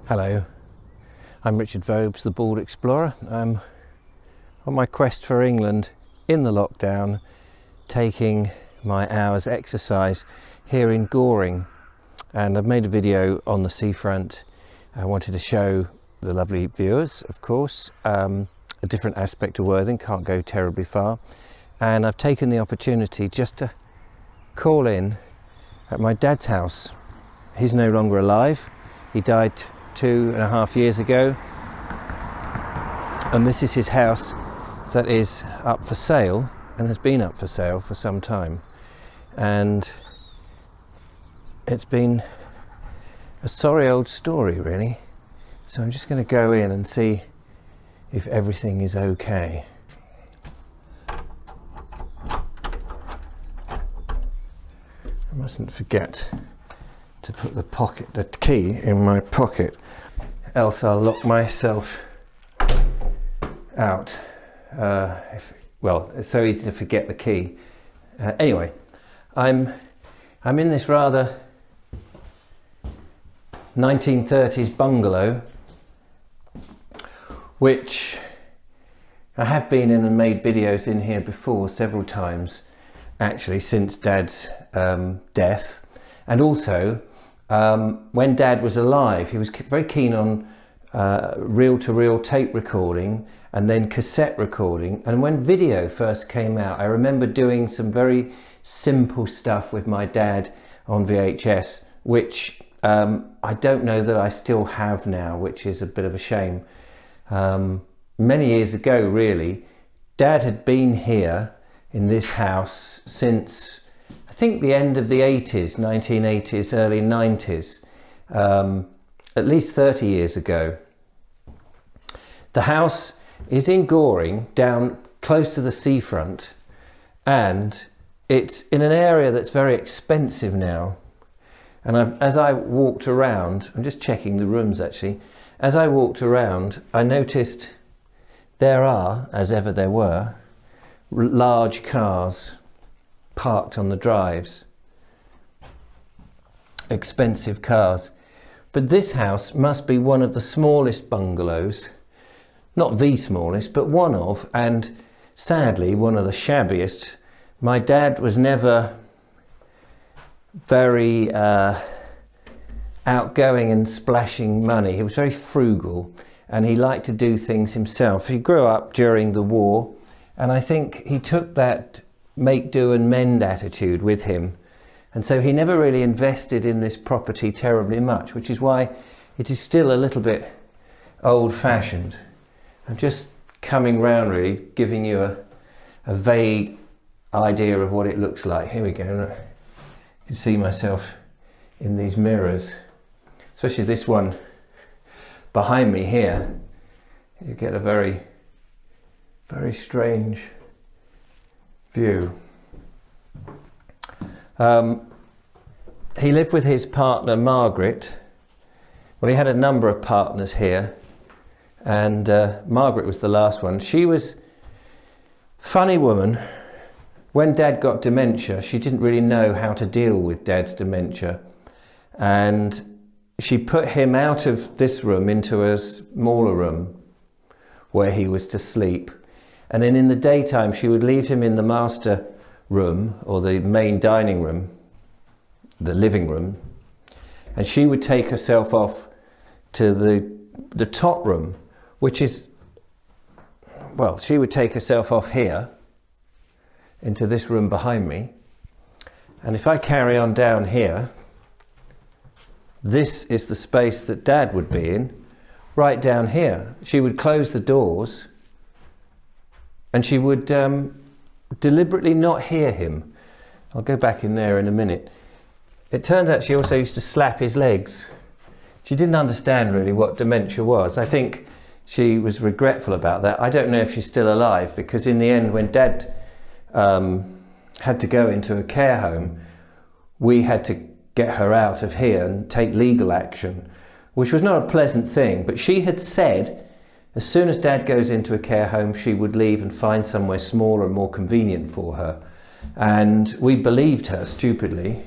Hello, I'm Richard Vobes, the Bald Explorer. I'm on my quest for England in the lockdown, taking my hour's exercise here in Goring. And I've made a video on the seafront. I wanted to show the lovely viewers, of course, a different aspect of Worthing, can't go terribly far. And I've taken the opportunity just to call in at my dad's house. He's no longer alive. He died 2.5 years ago, and this is his house that is up for sale and has been up for sale for some time, and it's been a sorry old story really. So I'm just going to go in and see if everything is okay. I mustn't forget to put the key in my pocket, else I'll lock myself out. Well, it's so easy to forget the key. Anyway, I'm in this rather 1930s bungalow, which I have been in and made videos in here before several times, actually, since Dad's death. And also, when Dad was alive, he was very keen on reel-to-reel tape recording and then cassette recording. And when video first came out, I remember doing some very simple stuff with my dad on VHS, which I don't know that I still have now, which is a bit of a shame. Many years ago, really, Dad had been here in this house since I think the end of the 80s, 1980s, early 90s, at least 30 years ago. The house is in Goring, down close to the seafront, and it's in an area that's very expensive now. And as I walked around, I'm just checking the rooms actually, as I walked around, I noticed there are, as ever there were, large cars parked on the drives, expensive cars. But this house must be one of the smallest bungalows, not the smallest, but one of, and sadly one of the shabbiest. My dad was never very outgoing and splashing money. He was very frugal and he liked to do things himself. He grew up during the war, and I think he took that make do and mend attitude with him, and so he never really invested in this property terribly much, which is why it is still a little bit old-fashioned. I'm just coming round really, giving you a vague idea of what it looks like. Here we go. Look. I can see myself in these mirrors, especially this one behind me here. You get a very, very strange view. He lived with his partner Margaret. Well, he had a number of partners here, and Margaret was the last one. She was a funny woman. When Dad got dementia, she didn't really know how to deal with Dad's dementia, and she put him out of this room into a smaller room where he was to sleep. And then in the daytime, she would leave him in the master room, or the main dining room, the living room, and she would take herself off to the top room, which is, well, she would take herself off here into this room behind me. And if I carry on down here, this is the space that Dad would be in, right down here. She would close the doors, and she would deliberately not hear him. I'll go back in there in a minute. It turns out she also used to slap his legs. She didn't understand really what dementia was. I think she was regretful about that. I don't know if she's still alive, because in the end, when Dad had to go into a care home, we had to get her out of here and take legal action, which was not a pleasant thing. But she had said as soon as Dad goes into a care home, she would leave and find somewhere smaller and more convenient for her. And we believed her stupidly,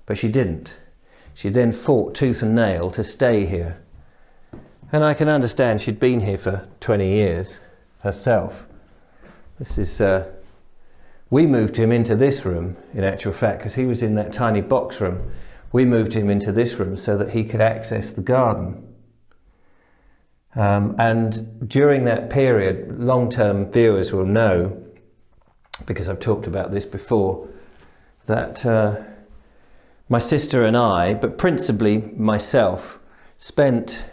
but she didn't. She then fought tooth and nail to stay here. And I can understand she'd been here for 20 years herself. This is, we moved him into this room, in actual fact, because he was in that tiny box room. We moved him into this room so that he could access the garden. And during that period, long-term viewers will know, because I've talked about this before, that my sister and I, but principally myself, spent,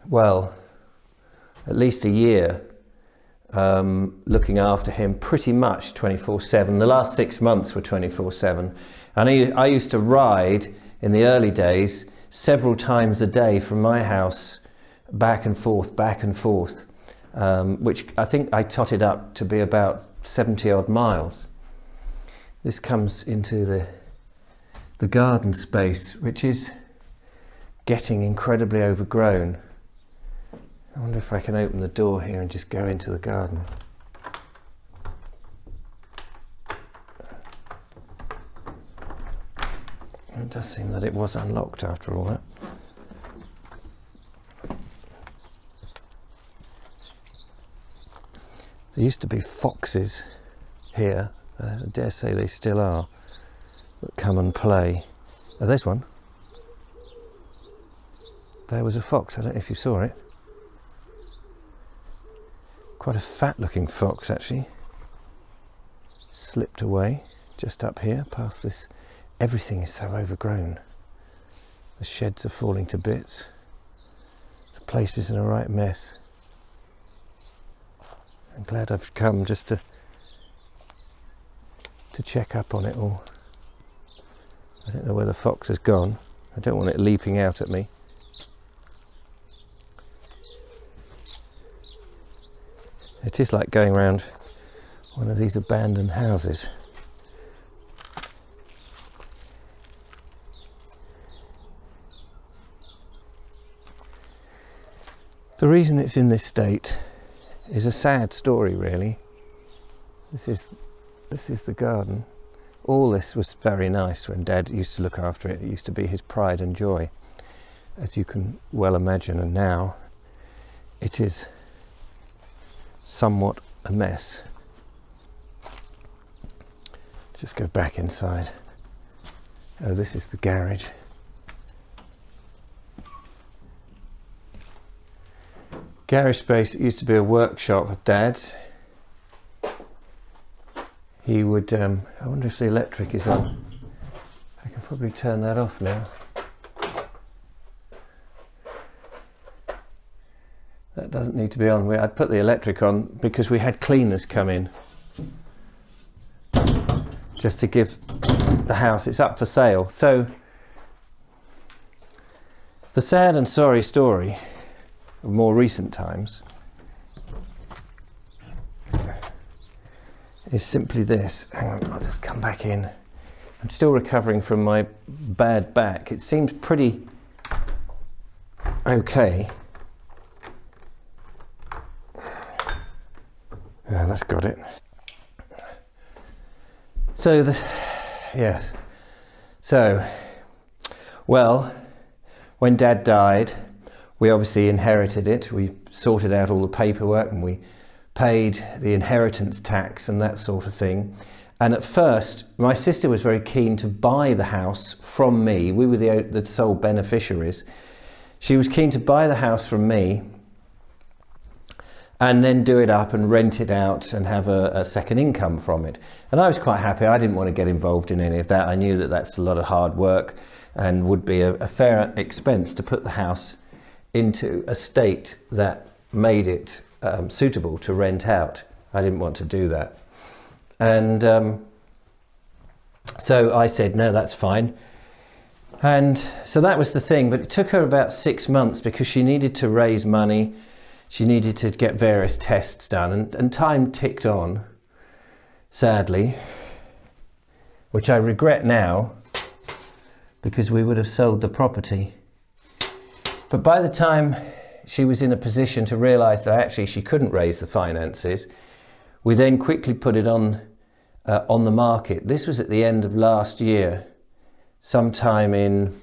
well, at least a year looking after him pretty much 24/7. The last 6 months were 24/7. And I used to ride in the early days several times a day from my house back and forth, which I think I totted up to be about 70 odd miles. This comes into the garden space, which is getting incredibly overgrown. I wonder if I can open the door here and just go into the garden. It does seem that it was unlocked after all that. There used to be foxes here, I dare say they still are, that come and play. Oh, there's one. There was a fox, I don't know if you saw it. Quite a fat looking fox actually. Slipped away just up here past this. Everything is so overgrown. The sheds are falling to bits. The place is in a right mess. I'm glad I've come just to check up on it all. I don't know where the fox has gone. I don't want it leaping out at me. It is like going around one of these abandoned houses. The reason it's in this state is a sad story, really. This is the garden. All this was very nice when Dad used to look after it. It used to be his pride and joy, as you can well imagine, and now it is somewhat a mess. Let's just go back inside. Oh, this is the garage. Garage space used to be a workshop of Dad's. He would, I wonder if the electric is on. I can probably turn that off now. That doesn't need to be on. I'd put the electric on because we had cleaners come in. Just to give the house, it's up for sale. So, the sad and sorry story of more recent times is simply this. Hang on, I'll just come back in. I'm still recovering from my bad back. It seems pretty okay. Yeah, that's got it. So yes. So, well, when Dad died, we obviously inherited it. We sorted out all the paperwork and we paid the inheritance tax and that sort of thing. And at first, my sister was very keen to buy the house from me. We were the sole beneficiaries. She was keen to buy the house from me and then do it up and rent it out and have a second income from it. And I was quite happy. I didn't want to get involved in any of that. I knew that that's a lot of hard work and would be a fair expense to put the house into a state that made it suitable to rent out. I didn't want to do that. And so I said, no, that's fine. And so that was the thing, but it took her about 6 months because she needed to raise money. She needed to get various tests done, and time ticked on, sadly, which I regret now because we would have sold the property. But by the time she was in a position to realise that actually she couldn't raise the finances, we then quickly put it on the market. This was at the end of last year, sometime in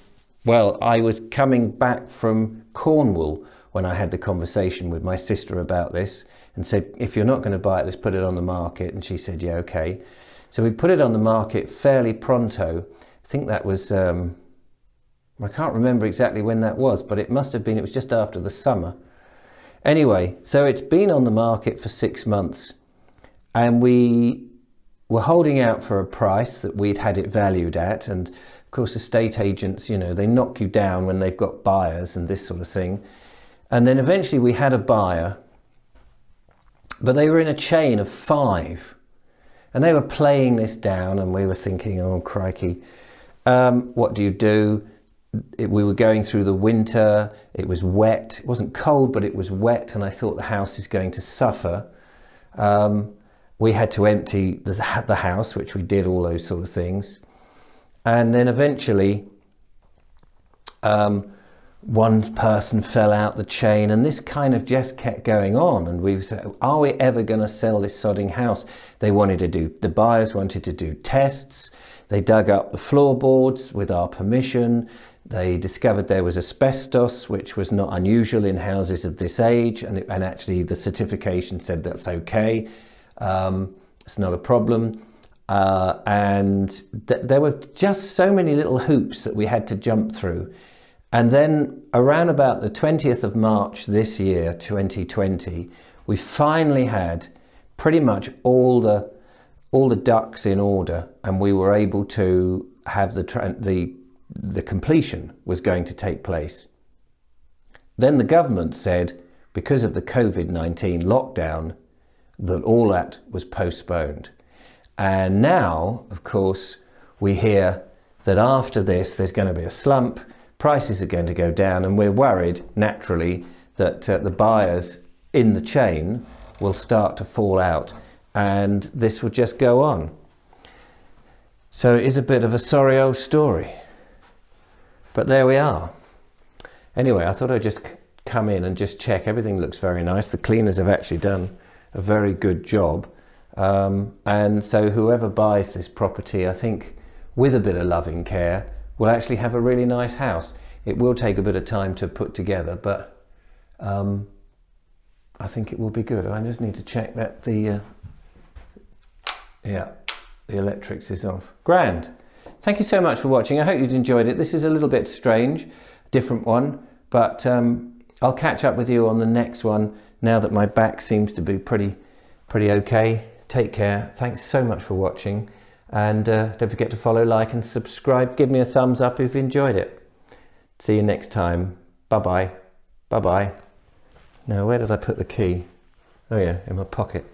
well, I was coming back from Cornwall when I had the conversation with my sister about this and said, if you're not going to buy it, let's put it on the market. And she said, yeah, okay. So we put it on the market fairly pronto. I think that was, I can't remember exactly when that was, but it must have been, it was just after the summer. Anyway, so it's been on the market for 6 months, and we were holding out for a price that we'd had it valued at. And of course, estate agents, you know, they knock you down when they've got buyers and this sort of thing. And then eventually we had a buyer, but they were in a chain of 5, and they were playing this down, and we were thinking, oh crikey, what do you do? We were going through the winter, it was wet, it wasn't cold, but it was wet, and I thought the house is going to suffer. We had to empty the house, which we did, all those sort of things. And then eventually one person fell out the chain, and this kind of just kept going on. And we said, are we ever going to sell this sodding house? The buyers wanted to do tests. They dug up the floorboards with our permission. They discovered there was asbestos, which was not unusual in houses of this age. And actually the certification said that's okay. It's not a problem. There were just so many little hoops that we had to jump through. And then around about the 20th of March this year, 2020, we finally had pretty much all the ducks in order, and we were able to have the completion was going to take place. Then the government said, because of the COVID-19 lockdown, that all that was postponed. And now, of course, we hear that after this, there's going to be a slump, prices are going to go down, and we're worried, naturally, that the buyers in the chain will start to fall out, and this will just go on. So it is a bit of a sorry old story. But there we are. Anyway, I thought I'd just come in and just check. Everything looks very nice. The cleaners have actually done a very good job. And so whoever buys this property, I think, with a bit of loving care, will actually have a really nice house. It will take a bit of time to put together, but I think it will be good. I just need to check that the electrics is off. Grand. Thank you so much for watching. I hope you've enjoyed it. This is a little bit strange, different one, but I'll catch up with you on the next one now that my back seems to be pretty okay. Take care. Thanks so much for watching. And don't forget to follow, like and subscribe. Give me a thumbs up if you enjoyed it. See you next time. Bye-bye. Bye-bye. Now, where did I put the key? Oh yeah, in my pocket.